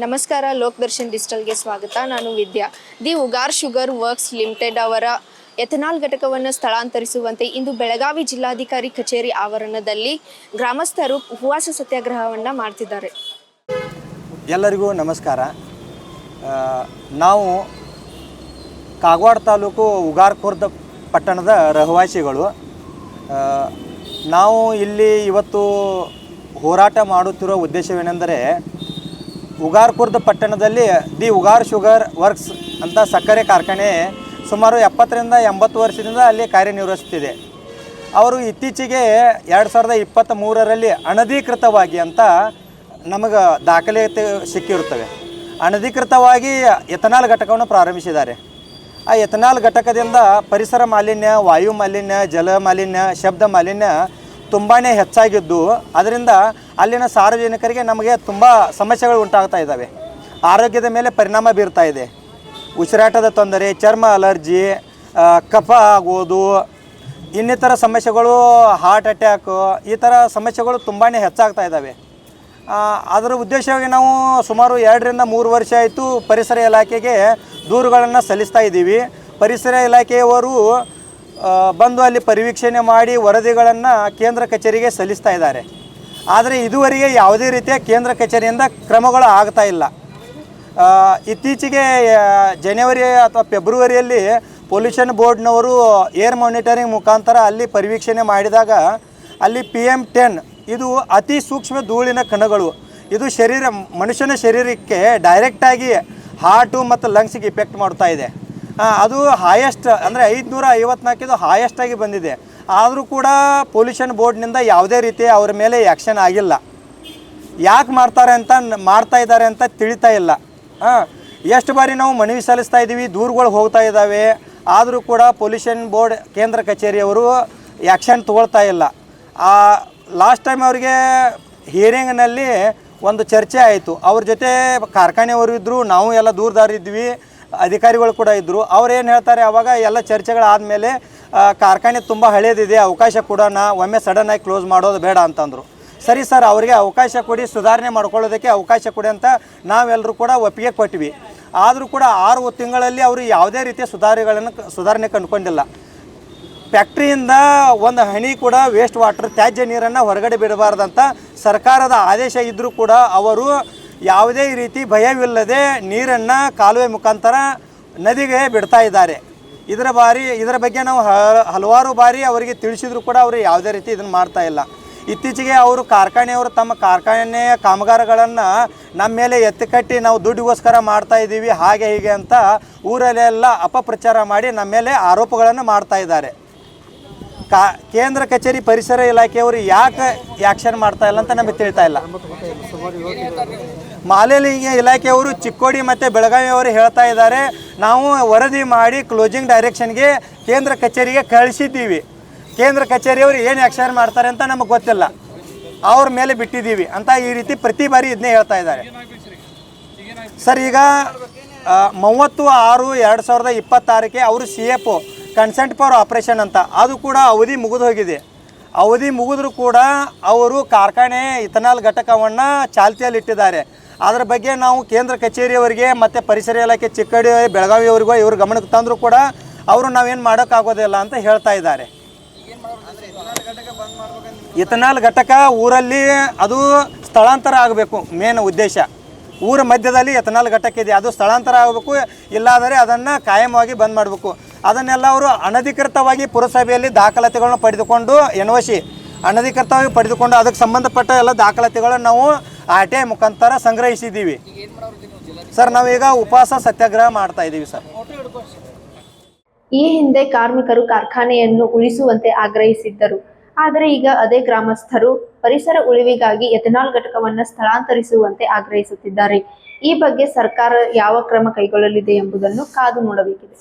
ನಮಸ್ಕಾರ, ಲೋಕ್ ದರ್ಶನ್ ಡಿಜಿಟಲ್ಗೆ ಸ್ವಾಗತ. ನಾನು Vidya. The Ugar Sugar Works Limited ಅವರ ಎಥನಾಲ್ ಘಟಕವನ್ನು ಸ್ಥಳಾಂತರಿಸುವಂತೆ ಇಂದು ಬೆಳಗಾವಿ ಜಿಲ್ಲಾಧಿಕಾರಿ ಕಚೇರಿ ಆವರಣದಲ್ಲಿ ಗ್ರಾಮಸ್ಥರು ಉಪವಾಸ ಸತ್ಯಾಗ್ರಹವನ್ನು ಮಾಡ್ತಿದ್ದಾರೆ. ಎಲ್ಲರಿಗೂ ನಮಸ್ಕಾರ. ನಾವು ಕಾಗವಾಡ ತಾಲೂಕು ಉಗಾರ್ ಖುರ್ದ್ ಪಟ್ಟಣದ ರಹವಾಸಿಗಳು. ನಾವು ಇಲ್ಲಿ ಇವತ್ತು ಹೋರಾಟ ಮಾಡುತ್ತಿರುವ ಉದ್ದೇಶವೇನೆಂದರೆ, ಉಗಾರ್ ಖುರ್ದ್ ಪಟ್ಟಣದಲ್ಲಿ ದಿ ಉಗಾರ್ ಶುಗರ್ ವರ್ಕ್ಸ್ ಅಂತ ಸಕ್ಕರೆ ಕಾರ್ಖಾನೆ ಸುಮಾರು 70ರಿಂದ 80 ವರ್ಷದಿಂದ ಅಲ್ಲಿ ಕಾರ್ಯನಿರ್ವಹಿಸುತ್ತಿದೆ. ಅವರು ಇತ್ತೀಚೆಗೆ 2023ರಲ್ಲಿ ಅನಧಿಕೃತವಾಗಿ ಅಂತ ನಮಗೆ ದಾಖಲಾತಿ ಸಿಕ್ಕಿರುತ್ತವೆ. ಅನಧಿಕೃತವಾಗಿ ಎಥನಾಲ್ ಘಟಕವನ್ನು ಪ್ರಾರಂಭಿಸಿದ್ದಾರೆ. ಆ ಎಥನಾಲ್ ಘಟಕದಿಂದ ಪರಿಸರ ಮಾಲಿನ್ಯ, ವಾಯು ಮಾಲಿನ್ಯ, ಜಲ ಮಾಲಿನ್ಯ, ಶಬ್ದ ಮಾಲಿನ್ಯ ತುಂಬಾ ಹೆಚ್ಚಾಗಿದ್ದು, ಅದರಿಂದ ಅಲ್ಲಿನ ಸಾರ್ವಜನಿಕರಿಗೆ ನಮಗೆ ತುಂಬ ಸಮಸ್ಯೆಗಳು ಉಂಟಾಗ್ತಾ ಇದ್ದಾವೆ. ಆರೋಗ್ಯದ ಮೇಲೆ ಪರಿಣಾಮ ಬೀರ್ತಾ ಇದೆ. ಉಸಿರಾಟದ ತೊಂದರೆ, ಚರ್ಮ ಅಲರ್ಜಿ, ಕಫ ಆಗೋದು, ಇನ್ನಿತರ ಸಮಸ್ಯೆಗಳು, ಹಾರ್ಟ್ ಅಟ್ಯಾಕು, ಈ ಥರ ಸಮಸ್ಯೆಗಳು ತುಂಬಾ ಹೆಚ್ಚಾಗ್ತಾ ಇದ್ದಾವೆ. ಅದರ ಉದ್ದೇಶವಾಗಿ ನಾವು ಸುಮಾರು 2ರಿಂದ 3 ವರ್ಷ ಆಯಿತು ಪರಿಸರ ಇಲಾಖೆಗೆ ದೂರುಗಳನ್ನು ಸಲ್ಲಿಸ್ತಾ ಇದ್ದೀವಿ. ಪರಿಸರ ಇಲಾಖೆಯವರು ಬಂದು ಅಲ್ಲಿ ಪರಿವೀಕ್ಷಣೆ ಮಾಡಿ ವರದಿಗಳನ್ನು ಕೇಂದ್ರ ಕಚೇರಿಗೆ ಸಲ್ಲಿಸ್ತಾ ಇದ್ದಾರೆ. ಆದರೆ ಇದುವರೆಗೆ ಯಾವುದೇ ರೀತಿಯ ಕೇಂದ್ರ ಕಚೇರಿಯಿಂದ ಕ್ರಮಗಳು ಆಗ್ತಾ ಇಲ್ಲ. ಇತ್ತೀಚೆಗೆ ಜನವರಿ ಅಥವಾ ಫೆಬ್ರವರಿಯಲ್ಲಿ ಪೊಲ್ಯೂಷನ್ ಬೋರ್ಡ್ನವರು ಏರ್ ಮಾನಿಟರಿಂಗ್ ಮುಖಾಂತರ ಅಲ್ಲಿ ಪರಿವೀಕ್ಷಣೆ ಮಾಡಿದಾಗ ಅಲ್ಲಿ PM10 ಇದು ಅತಿ ಸೂಕ್ಷ್ಮ ಧೂಳಿನ ಕಣಗಳು. ಇದು ಮನುಷ್ಯನ ಶರೀರಕ್ಕೆ ಡೈರೆಕ್ಟಾಗಿ ಹಾರ್ಟು ಮತ್ತು ಲಂಗ್ಸಿಗೆ ಇಫೆಕ್ಟ್ ಮಾಡ್ತಾ ಇದೆ. ಅದು ಹಾಯೆಸ್ಟ್ ಅಂದರೆ 554 ಹಾಯೆಸ್ಟಾಗಿ ಬಂದಿದೆ. ಆದರೂ ಕೂಡ ಪೊಲ್ಯೂಷನ್ ಬೋರ್ಡ್ನಿಂದ ಯಾವುದೇ ರೀತಿ ಅವರ ಮೇಲೆ ಆ್ಯಕ್ಷನ್ ಆಗಿಲ್ಲ. ಯಾಕೆ ಮಾಡ್ತಾ ಇದ್ದಾರೆ ಅಂತ ತಿಳಿತಾ ಇಲ್ಲ. ಎಷ್ಟು ಬಾರಿ ನಾವು ಮನವಿ ಸಲ್ಲಿಸ್ತಾ ಇದ್ದೀವಿ, ದೂರುಗಳು ಹೋಗ್ತಾ ಇದ್ದಾವೆ. ಆದರೂ ಕೂಡ ಪೊಲ್ಯೂಷನ್ ಬೋರ್ಡ್ ಕೇಂದ್ರ ಕಚೇರಿಯವರು ಆ್ಯಕ್ಷನ್ ತೊಗೊಳ್ತಾ ಇಲ್ಲ. ಲಾಸ್ಟ್ ಟೈಮ್ ಅವರಿಗೆ ಹಿಯರಿಂಗ್ನಲ್ಲಿ ಒಂದು ಚರ್ಚೆ ಆಯಿತು. ಅವ್ರ ಜೊತೆ ಕಾರ್ಖಾನೆಯವರು ಇದ್ದರು, ನಾವು ಎಲ್ಲ ದೂರದಾರಿದ್ವಿ, ಅಧಿಕಾರಿಗಳು ಕೂಡ ಇದ್ದರು. ಅವ್ರು ಏನು ಹೇಳ್ತಾರೆ, ಆವಾಗ ಎಲ್ಲ ಚರ್ಚೆಗಳಾದಮೇಲೆ ಕಾರ್ಖಾನೆ ತುಂಬ ಹಳೇದಿದೆ, ಅವಕಾಶ ಕೊಡೋಣ, ಒಮ್ಮೆ ಸಡನ್ನಾಗಿ ಕ್ಲೋಸ್ ಮಾಡೋದು ಬೇಡ ಅಂತಂದರು. ಸರಿ ಸರ್, ಅವರಿಗೆ ಅವಕಾಶ ಕೊಡಿ, ಸುಧಾರಣೆ ಮಾಡ್ಕೊಳ್ಳೋದಕ್ಕೆ ಅವಕಾಶ ಕೊಡಿ ಅಂತ ನಾವೆಲ್ಲರೂ ಕೂಡ ಒಪ್ಪಿಗೆ ಕೊಟ್ವಿ. ಆದರೂ ಕೂಡ 6 ತಿಂಗಳಲ್ಲಿ ಅವರು ಯಾವುದೇ ರೀತಿಯ ಸುಧಾರಣೆ ಕಂಡುಕೊಂಡಿಲ್ಲ. ಫ್ಯಾಕ್ಟ್ರಿಯಿಂದ ಒಂದು ಹನಿ ಕೂಡ ವೇಸ್ಟ್ ವಾಟರ್, ತ್ಯಾಜ್ಯ ನೀರನ್ನು ಹೊರಗಡೆ ಬಿಡಬಾರ್ದಂತ ಸರ್ಕಾರದ ಆದೇಶ ಇದ್ದರೂ ಕೂಡ ಅವರು ಯಾವುದೇ ರೀತಿ ಭಯವಿಲ್ಲದೆ ನೀರನ್ನು ಕಾಲುವೆ ಮುಖಾಂತರ ನದಿಗೆ ಬಿಡ್ತಾ ಇದ್ದಾರೆ. ಇದರ ಬಗ್ಗೆ ನಾವು ಹಲವಾರು ಬಾರಿ ಅವರಿಗೆ ತಿಳಿಸಿದ್ರು ಕೂಡ ಅವರು ಯಾವುದೇ ರೀತಿ ಇದನ್ನು ಮಾಡ್ತಾ ಇಲ್ಲ. ಇತ್ತೀಚೆಗೆ ಅವರು ಕಾರ್ಖಾನೆಯವರು ತಮ್ಮ ಕಾರ್ಖಾನೆಯ ಕಾಮಗಾರಗಳನ್ನು ನಮ್ಮ ಮೇಲೆ ಎತ್ತಿಕಟ್ಟಿ ನಾವು ದುಡ್ಡಿಗೋಸ್ಕರ ಮಾಡ್ತಾ ಇದ್ದೀವಿ, ಹಾಗೆ ಹೀಗೆ ಅಂತ ಊರಲ್ಲೆಲ್ಲ ಅಪಪ್ರಚಾರ ಮಾಡಿ ನಮ್ಮ ಮೇಲೆ ಆರೋಪಗಳನ್ನು ಮಾಡ್ತಾ ಇದ್ದಾರೆ. ಕೇಂದ್ರ ಕಚೇರಿ ಪರಿಸರ ಇಲಾಖೆಯವರು ಯಾಕೆ ಆ್ಯಕ್ಷನ್ ಮಾಡ್ತಾ ಇಲ್ಲ ಅಂತ ನಮಗೆ ತಿಳಿತಾ ಇಲ್ಲ. ಮಾಲಿನ್ಯ ಇಲಾಖೆಯವರು ಚಿಕ್ಕೋಡಿ ಮತ್ತು ಬೆಳಗಾವಿಯವರು ಹೇಳ್ತಾ ಇದ್ದಾರೆ, ನಾವು ವರದಿ ಮಾಡಿ ಕ್ಲೋಸಿಂಗ್ ಡೈರೆಕ್ಷನ್ಗೆ ಕೇಂದ್ರ ಕಚೇರಿಗೆ ಕಳಿಸಿದ್ದೀವಿ. ಕೇಂದ್ರ ಕಚೇರಿಯವರು ಏನು ಆ್ಯಕ್ಷನ್ ಮಾಡ್ತಾರೆ ಅಂತ ನಮಗೆ ಗೊತ್ತಿಲ್ಲ, ಅವ್ರ ಮೇಲೆ ಬಿಟ್ಟಿದ್ದೀವಿ ಅಂತ ಈ ರೀತಿ ಪ್ರತಿ ಬಾರಿ ಇದನ್ನೇ ಹೇಳ್ತಾ ಇದ್ದಾರೆ. ಸರ್, ಈಗ 30/6/2026 ಅವರು CFO ಕನ್ಸೆಂಟ್ ಫಾರ್ ಆಪ್ರೇಷನ್ ಅಂತ ಅದು ಕೂಡ ಅವಧಿ ಮುಗಿದು ಹೋಗಿದೆ. ಅವಧಿ ಮುಗಿದ್ರೂ ಕೂಡ ಅವರು ಕಾರ್ಖಾನೆ ಇಥನಾಲ್ ಘಟಕವನ್ನು ಚಾಲ್ತಿಯಲ್ಲಿಟ್ಟಿದ್ದಾರೆ. ಅದರ ಬಗ್ಗೆ ನಾವು ಕೇಂದ್ರ ಕಚೇರಿಯವರಿಗೆ ಮತ್ತು ಪರಿಸರ ಇಲಾಖೆ ಚಿಕ್ಕೋಡಿ ಬೆಳಗಾವಿಯವರಿಗೂ ಇವರು ಗಮನಕ್ಕೆ ತಂದರೂ ಕೂಡ ಅವರು ನಾವೇನು ಮಾಡೋಕ್ಕಾಗೋದಿಲ್ಲ ಅಂತ ಹೇಳ್ತಾ ಇದ್ದಾರೆ. ಇಥನಾಲ್ ಘಟಕ ಊರಲ್ಲಿ ಅದು ಸ್ಥಳಾಂತರ ಆಗಬೇಕು. ಮೇನ್ ಉದ್ದೇಶ ಊರ ಮಧ್ಯದಲ್ಲಿ ಎಥನಾಲ್ ಘಟಕ ಇದೆ, ಅದು ಸ್ಥಳಾಂತರ ಆಗಬೇಕು. ಇಲ್ಲಾದರೆ ಅದನ್ನು ಕಾಯಮವಾಗಿ ಬಂದ್ ಮಾಡಬೇಕು. ಅದನ್ನೆಲ್ಲ ಅವರು ಅನಧಿಕೃತವಾಗಿ ಪುರಸಭೆಯಲ್ಲಿ ದಾಖಲಾತಿಗಳನ್ನು ಪಡೆದುಕೊಂಡು NOC ಅನಧಿಕೃತವಾಗಿ ಪಡೆದುಕೊಂಡು ಅದಕ್ಕೆ ಸಂಬಂಧಪಟ್ಟ ಎಲ್ಲ ದಾಖಲಾತಿಗಳನ್ನು ನಾವು RTI ಮುಖಾಂತರ ಸಂಗ್ರಹಿಸಿದ್ದೀವಿ. ಸರ್, ನಾವೀಗ ಉಪವಾಸ ಸತ್ಯಾಗ್ರಹ ಮಾಡ್ತಾ ಇದ್ದೀವಿ ಸರ್. ಈ ಹಿಂದೆ ಕಾರ್ಮಿಕರು ಕಾರ್ಖಾನೆಯನ್ನು ಉಳಿಸುವಂತೆ ಆಗ್ರಹಿಸಿದ್ದರು. ಆದರೆ ಈಗ ಅದೇ ಗ್ರಾಮಸ್ಥರು ಪರಿಸರ ಉಳಿವಿಗಾಗಿ ಎಥನಾಲ್ ಘಟಕವನ್ನು ಸ್ಥಳಾಂತರಿಸುವಂತೆ ಆಗ್ರಹಿಸುತ್ತಿದ್ದಾರೆ. ಈ ಬಗ್ಗೆ ಸರ್ಕಾರ ಯಾವ ಕ್ರಮ ಕೈಗೊಳ್ಳಲಿದೆ ಎಂಬುದನ್ನು ಕಾದು ನೋಡಬೇಕಿದೆ.